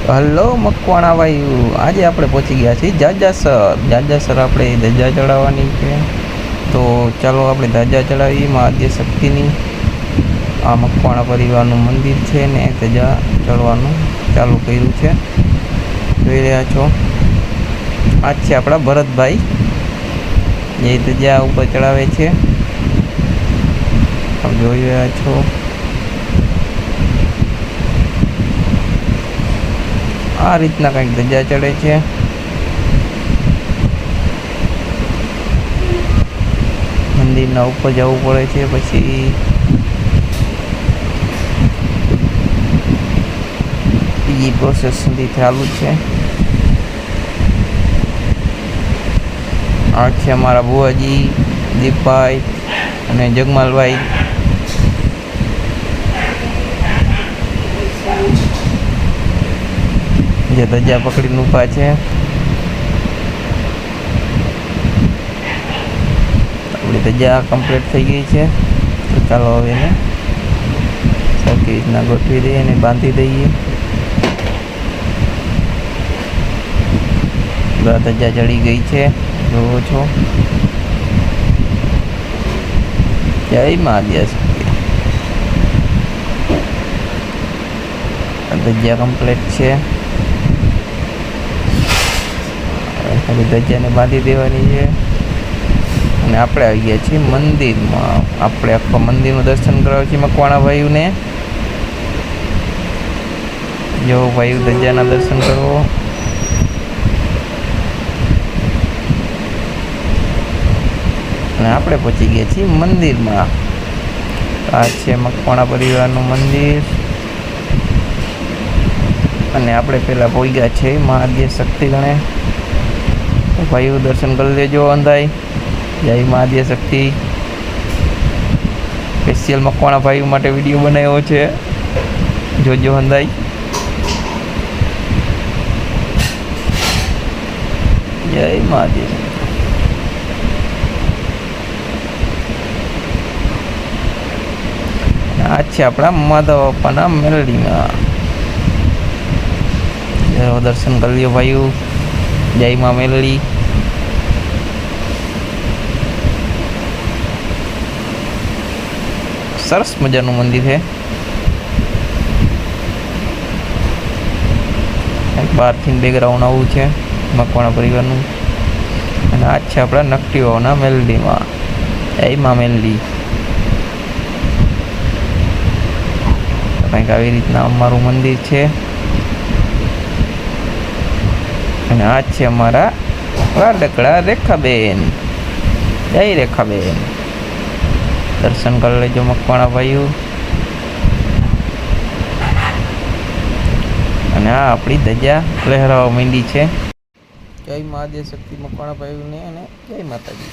Hello Makwana વાયુ, આજે આપણે પહોંચી ગયા છીએ જાજાસર આપણે ધજા ચડાવવાની છે. તો ચાલો આપણે ધજા ચડાવીએ માં આદ્ય શક્તિની. આ મકવાણા પરિવારનું મંદિર છે ને ધજા ચડવાનું ચાલુ કર્યું છે, જોઈ રહ્યા છો. આ છે આપણા ભરતભાઈ, જે ધજા ઉપર ચડાવે છે, જોઈ રહ્યા છો. આ રીતના કંઈક ધજા ચડે છે. મંદિરના ઉપર જવું પડે છે, પછી બીજી પ્રોસેસ સુધી ચાલુ છે. આ છે અમારા બુવાજી દીપભાઈ અને જગમાલભાઈ. જે ધજા પકડીને ઊભા છે. આપણી ધજા કમ્પ્લીટ થઈ ગઈ છે. તો ચાલો હવે એને સરખી રીતના ગોઠવી દઈએ અને બાંધી દઈએ. ધજા ચડી ગઈ છે, જોવો છો. જય મહાદેવ. ધજા કમ્પ્લીટ છે. ધજાને બાંધી દેવાની છે અને આપણે આવી ગયા છીએ મંદિરમાં. આપણે આખા મંદિરનું દર્શન કરાવ્યું છે મકવાણા ભાઈઓને. જો ભાઈઓ ધજાના દર્શન કરો. અને આપણે પહોંચી ગયા છીએ મંદિરમાં. આ છે મકવાણા પરિવારનું મંદિર અને આપણે પહેલાં પહોંચ્યા છે મહાદેવ શક્તિ ગણે. ભાઈઓ દર્શન કરી લેજો અંધાઈ. જય મહાદેવ શક્તિ. સ્પેશિયલ મકવાણા ભાઈઓ માટે વિડીયો બનાવ્યો છે, જોજો અંધાઈ. જય મહાદેવ. આ છે આપણા માધવ બાપાના મેલડીમાં. દર્શન કરી લ્યો ભાઈઓ. જય મા મેલડી. સરસ મજાનું મંદિર છે. બહારથી બેકગ્રાઉન્ડ આવું છે મકવાણા પરિવારનું. અને આ છે આપણા નકટીવાના મેલડીમાં. જય મા મેલડી. કંઈક આવી રીતના અમારું મંદિર છે. અને આ છે અમારા વાડકડા રેખાબેન. જય રેખાબેન. દર્શન કરી લેજો મકવાણા ભાઈઓ. અને આ આપણી ધજા લહેરાવા માંડી છે. જય મહાદેવ શક્તિ મકવાણા ભાઈઓને અને જય માતાજી.